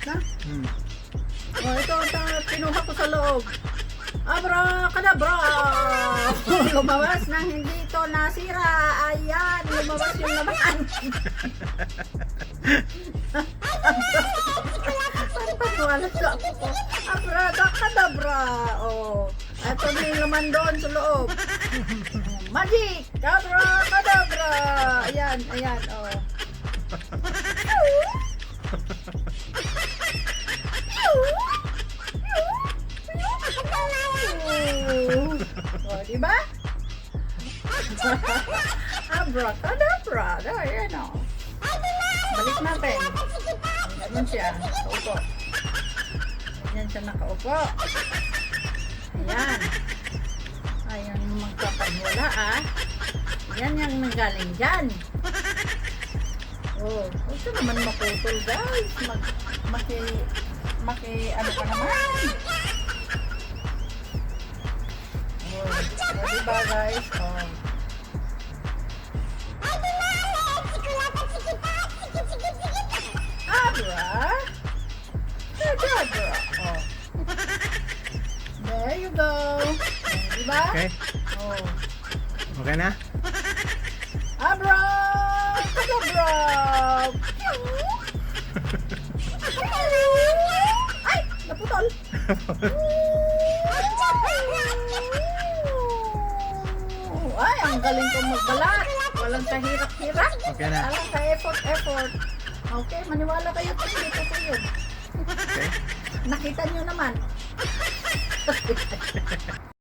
malapit na. Oh, ito ang pinuha ko sa loob. Abracadabra! Lumabas na hindi ito nasira. Ayan, lumabas yung laman. Parang paniwala sa ako. Abracadabra! Oh, ito na yung laman doon sa loob. Magic! Abracadabra! Ayan, ayan, oh. Oh, diba? Abracadabra. Ayan o. Balik natin. Ganyan siya. Nakaupo. Ganyan siya nakaupo. Ayan. Ayan yung magpapagwala ah. Yan yung nanggaling dyan. Oh, huwag ka naman maputol guys. Ano ka naman? Oh, diba guys? Oh. Abra? Abra. Oh. There you go. Diba? Okay. Oh. Okay na? Abra! Abra! Ay! Naputol! Ay, ang galing kong magbalat. Walang kahirap-hirap. Okay na. Walang ka-effort. Okay, maniwala kayo. Dito ko yun. Okay. Nakita nyo naman.